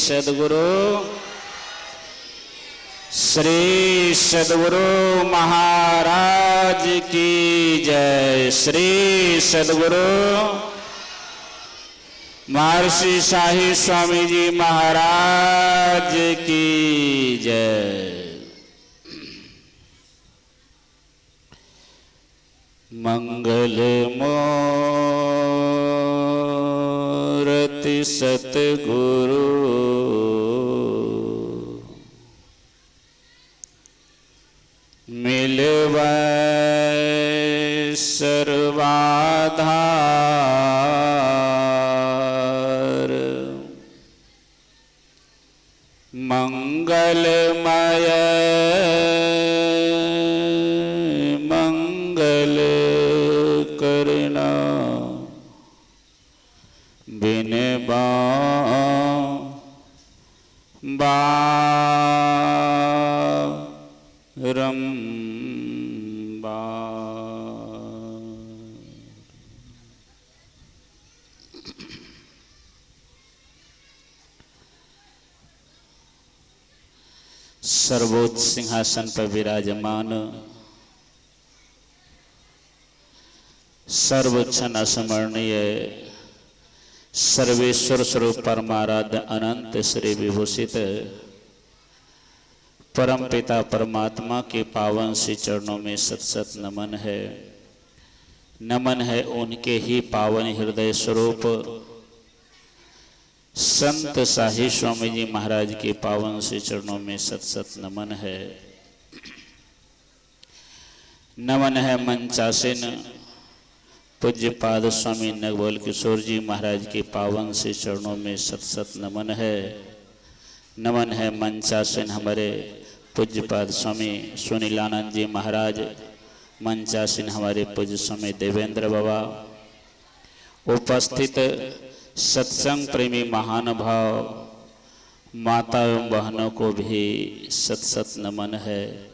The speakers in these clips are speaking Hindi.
सद्गुरु श्री सद्गुरु महाराज की जय। श्री सद्गुरु महर्षि शाही स्वामी जी महाराज की जय। मंगल मूर्ति सतगुरु मिलवै सर्वाधार। मंगलमय मंगल करना बिन सर्वोच्च सिंहासन पर विराजमान सर्वक्षण स्मरणीय सर्वेश्वर स्वरूप परमाराध्य अनंत श्री विभूषित परम पिता परमात्मा के पावन श्री चरणों में सत सत नमन है। नमन है उनके ही पावन हृदय स्वरूप संत शाही स्वामी जी महाराज के पावन श्री चरणों में सत सत नमन है। नमन है मंचासीन पूज्यपाद स्वामी नगबोल किशोर जी महाराज के पावन श्री चरणों में सत सत नमन है। नमन है मंचासीन हमारे पूज्यपाद स्वामी सुनीलानंद जी महाराज, मंचासीन हमारे पूज्य स्वामी देवेंद्र बाबा, उपस्थित सत्संग प्रेमी महानुभाव माता एवं बहनों को भी सत सत नमन है।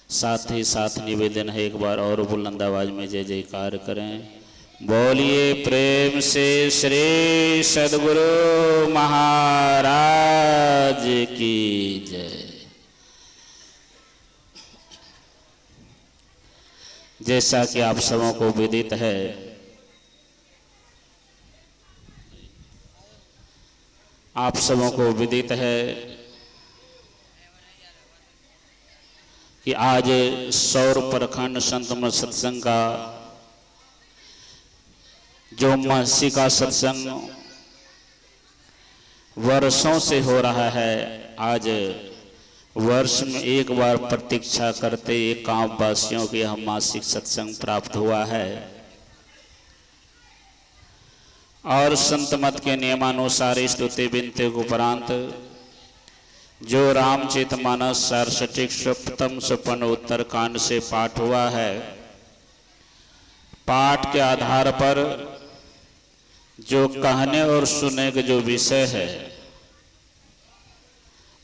साथ ही साथ निवेदन है एक बार और बुलंद आवाज में जय जयकार करें। बोलिए प्रेम से श्री सद्गुरु महाराज की जय। जैसा कि आप सबों को विदित है कि आज सौर प्रखंड संत मत सत्संग का जो मासी का सत्संग वर्षों से हो रहा है, आज वर्ष में एक बार प्रतीक्षा करते एक गांव वासियों के हम मासिक सत्संग प्राप्त हुआ है। और संत मत के नियमानुसार स्तुति विनती उपरांत जो रामचरितमानस 67 सप्तम सपन उत्तर कांड से पाठ हुआ है, पाठ के आधार पर जो कहने और सुनने का जो विषय है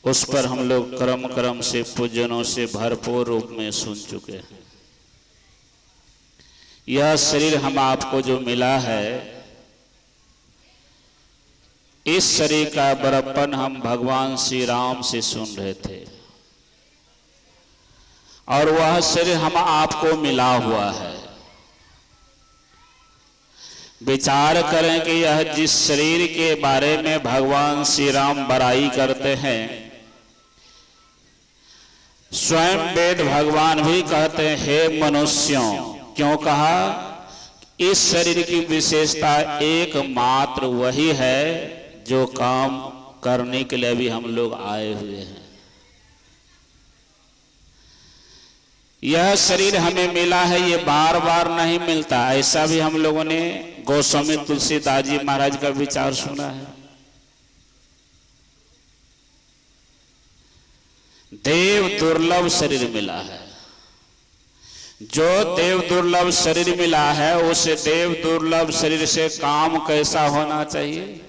उस पर हम लोग क्रम से पूजनों से भरपूर रूप में सुन चुके हैं। यह शरीर हम आपको जो मिला है, इस शरीर का बड़प्पन हम भगवान श्री राम से सुन रहे थे और वह शरीर हम आपको मिला हुआ है। विचार करें कि यह जिस शरीर के बारे में भगवान श्री राम बड़ाई करते हैं, स्वयं वेद भगवान भी कहते हैं हे मनुष्यों। क्यों कहा? इस शरीर की विशेषता एकमात्र वही है जो काम करने के लिए भी हम लोग आए हुए हैं। यह शरीर हमें मिला है, ये बार बार नहीं मिलता। ऐसा भी हम लोगों ने गोस्वामी तुलसीदास जी महाराज का विचार सुना है। देव दुर्लभ शरीर मिला है। जो देव दुर्लभ शरीर मिला है, उस देव दुर्लभ शरीर से काम कैसा होना चाहिए?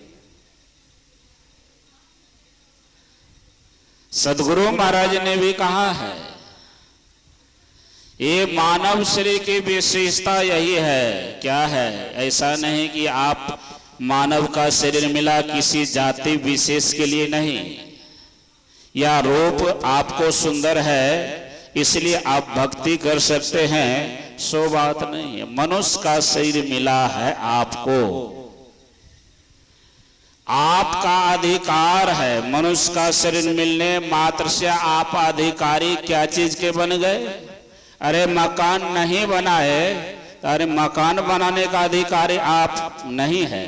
सद्गुरु महाराज ने भी कहा है, ये मानव शरीर की विशेषता यही है। क्या है? ऐसा नहीं कि आप मानव का शरीर मिला किसी जाति विशेष के लिए नहीं, या रूप आपको सुंदर है इसलिए आप भक्ति कर सकते हैं, सो बात नहीं है। मनुष्य का शरीर मिला है आपको, आपका अधिकार है। मनुष्य का शरीर मिलने मात्र से आप अधिकारी क्या चीज के बन गए? अरे मकान नहीं बनाए, अरे मकान बनाने का अधिकारी आप नहीं है।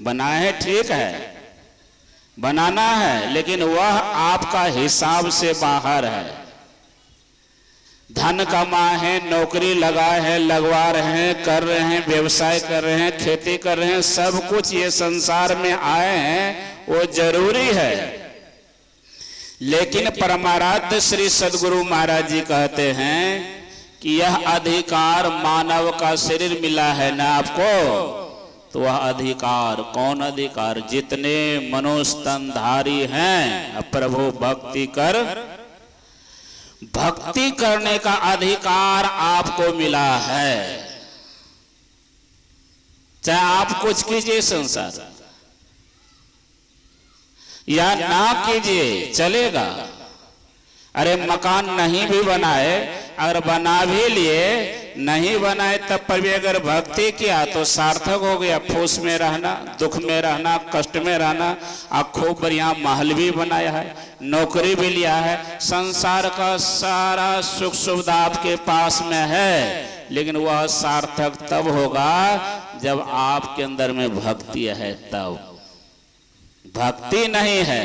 बनाए हैं ठीक है, बनाना है, लेकिन वह आपका हिसाब से बाहर है। धन कमाए हैं, नौकरी लगाए हैं, लगवा रहे हैं, कर रहे हैं, व्यवसाय कर रहे हैं, खेती कर रहे हैं, सब कुछ ये संसार में आए हैं, वो जरूरी है। लेकिन परमाराध्य श्री सद्गुरु महाराज जी कहते हैं कि यह अधिकार मानव का शरीर मिला है ना आपको, तो वह अधिकार, कौन अधिकार? जितने मनुष्य तनधारी हैं, प्रभु भक्ति कर, भक्ति करने का अधिकार आपको मिला है। चाहे आप कुछ कीजिए संसार या ना कीजिए, चलेगा। अरे मकान नहीं भी बनाए, अगर बना भी लिए, नहीं बनाए तब पर भी अगर भक्ति किया तो सार्थक हो गया। फूस में रहना, दुख में रहना, कष्ट में रहना, खूब बढ़िया महल भी बनाया है, नौकरी भी लिया है, संसार का सारा सुख सुविधा आपके पास में है, लेकिन वह सार्थक तब होगा जब आपके अंदर में भक्ति है। तब भक्ति नहीं है,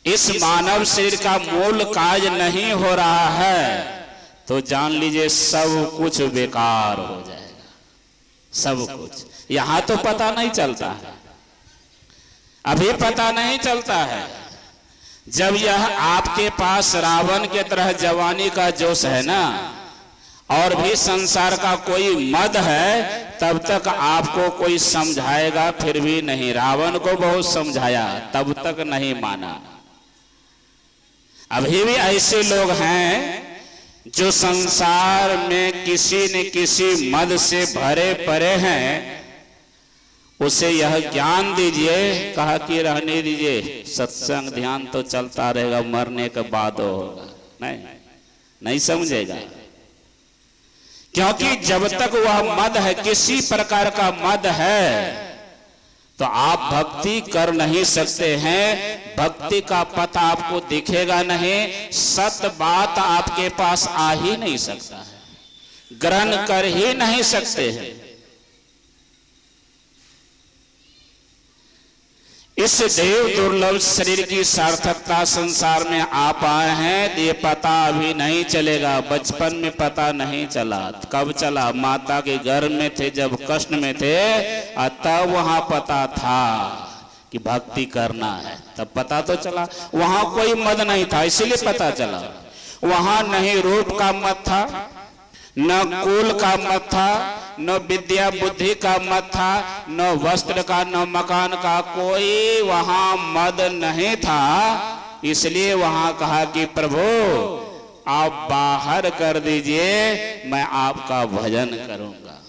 इस मानव शरीर का मूल कार्य नहीं हो रहा है, तो जान लीजिए सब कुछ बेकार हो जाएगा। सब कुछ यहां तो पता नहीं चलता है, अभी पता नहीं चलता है। जब यह आपके पास रावण के तरह जवानी का जोश है ना, और भी संसार का कोई मद है, तब तक आपको कोई समझाएगा फिर भी नहीं। रावण को बहुत समझाया, तब तक नहीं माना। अभी भी ऐसे लोग हैं जो संसार में किसी न किसी मद से भरे पड़े हैं। उसे यह ज्ञान दीजिए, कहा कि रहने दीजिए, सत्संग ध्यान तो चलता रहेगा, मरने के बाद होगा। नहीं समझेगा, क्योंकि जब तक वह मद है, किसी प्रकार का मद है, तो आप भक्ति कर नहीं सकते हैं। भक्ति का पता आपको दिखेगा नहीं, सत्य बात आपके पास आ ही नहीं सकता है, ग्रहण कर ही नहीं सकते हैं। इस देव दुर्लभ शरीर की सार्थकता संसार में आप आए हैं, ये पता अभी नहीं चलेगा। बचपन में पता नहीं चला, कब चला? माता के गर्भ में थे, जब कष्ट में थे, तब वहां पता था कि भक्ति करना है, तब पता तो चला। वहां कोई मद नहीं था, इसीलिए पता चला। वहां नहीं रूप का मत था, न कुल का मत था, न विद्या बुद्धि का मत था, न वस्त्र का, न मकान का, कोई वहां मद नहीं था। इसलिए वहां कहा कि प्रभु आप बाहर कर दीजिए, मैं आपका भजन करूंगा।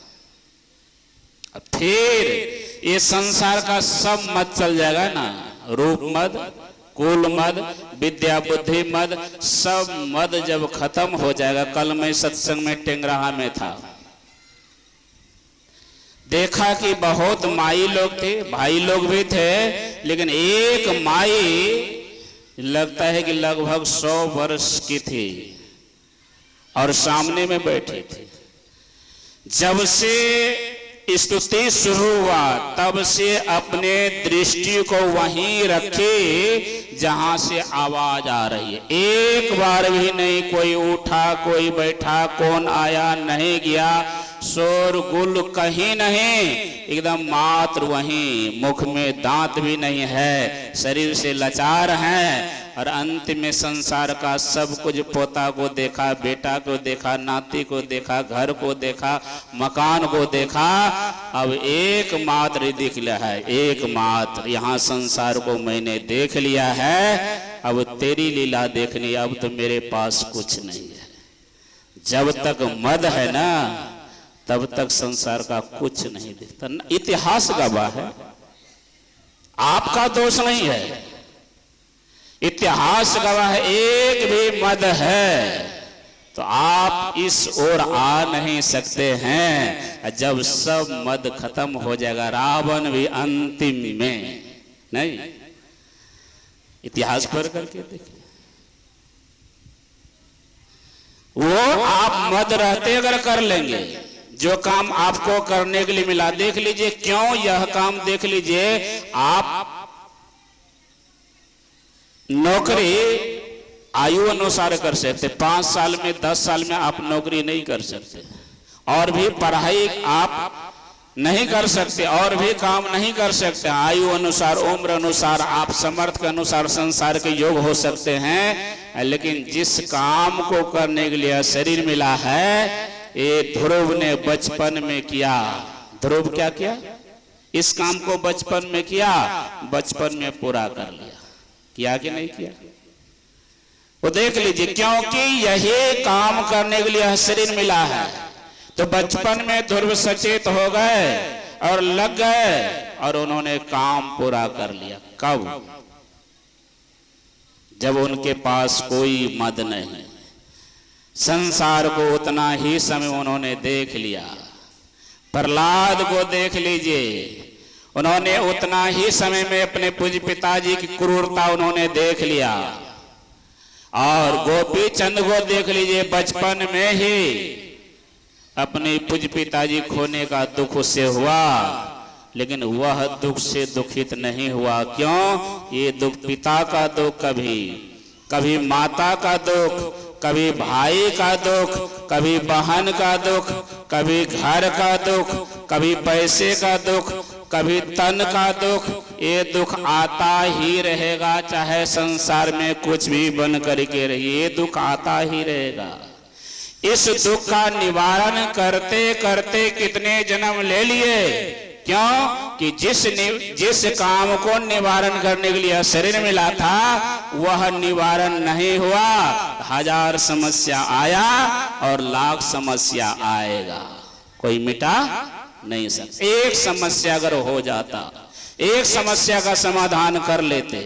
फिर ये संसार का सब मद चल जाएगा ना, रूप मद, कुल मद, विद्या बुद्धि मद, सब मद जब खत्म हो जाएगा। कल मैं सत्संग में टेंगराहा में था, देखा कि बहुत माई लोग थे, भाई लोग भी थे, लेकिन एक माई लगता है कि लगभग 100 वर्ष की थी और सामने में बैठी थी। जब से स्तुति शुरू हुआ तब से अपने दृष्टि को वहीं रखी जहां से आवाज आ रही है। एक बार भी नहीं कोई उठा, कोई बैठा, कौन आया, नहीं गया, शोर गुल कहीं नहीं, एकदम मात्र वहीं। मुख में दांत भी नहीं है, शरीर से लाचार हैं, और अंत में संसार का सब कुछ, पोता को देखा, बेटा को देखा, नाती को देखा, घर को देखा, मकान को देखा, अब एकमात्र दिख लिया है, एकमात्र यहाँ संसार को मैंने देख लिया है, अब तेरी लीला देखनी, अब तो मेरे पास कुछ नहीं है। जब तक मद है ना, तब तक संसार का कुछ नहीं दिखता। इतिहास गवाह है, आपका दोष नहीं है, इतिहास गवाह है। एक भी मद है तो आप इस ओर आ नहीं सकते हैं। जब सब मद खत्म हो जाएगा, रावण भी अंतिम में नहीं। इतिहास पर करके देखिए, वो आप मद रहते अगर कर लेंगे, जो काम आपको करने के लिए मिला, देख लीजिए क्यों यह काम, देख लीजिए आप नौकरी आयु अनुसार कर सकते, 5 साल में 10 साल में आप नौकरी नहीं कर सकते, और भी पढ़ाई आप नहीं कर सकते, और भी काम नहीं कर सकते। आयु अनुसार, उम्र अनुसार, आप समर्थ के अनुसार संसार के योग हो सकते हैं, लेकिन जिस काम को करने के लिए शरीर मिला है, ये ध्रुव ने बचपन में किया। ध्रुव क्या किया? इस काम को बचपन में किया, बचपन में पूरा कर लिया। किया कि नहीं किया? वो देख लीजिए, क्योंकि यही काम करने के लिए शरीर मिला है, तो बचपन में ध्रुव सचेत हो गए और लग गए और उन्होंने काम पूरा कर लिया। कब? जब उनके पास कोई मद नहीं, संसार को उतना ही समय उन्होंने देख लिया। प्रहलाद को देख लीजिए, उन्होंने उतना ही समय में अपने पूज्य पिताजी की क्रूरता उन्होंने देख लिया। और गोपी चंद को देख लीजिए, बचपन में ही अपने पूज्य पिताजी खोने का दुख उससे हुआ, लेकिन वह दुख से दुखित नहीं हुआ। क्यों? ये दुख पिता का दुख, कभी माता का दुख, कभी भाई का दुख, कभी बहन का दुख, कभी घर का दुख, कभी पैसे का दुख, कभी तन का दुख। ये दुख आता ही रहेगा, चाहे संसार में कुछ भी बन करके रहिए, ये दुख आता ही रहेगा। इस दुख का निवारण करते करते कितने जन्म ले लिए। क्यों? कि जिस काम को निवारण करने के लिए शरीर मिला था, वह निवारण नहीं हुआ। 1000 समस्या आया और लाख समस्या आएगा, कोई मिटा नहीं सकता। एक समस्या अगर हो जाता, एक समस्या का समाधान कर लेते,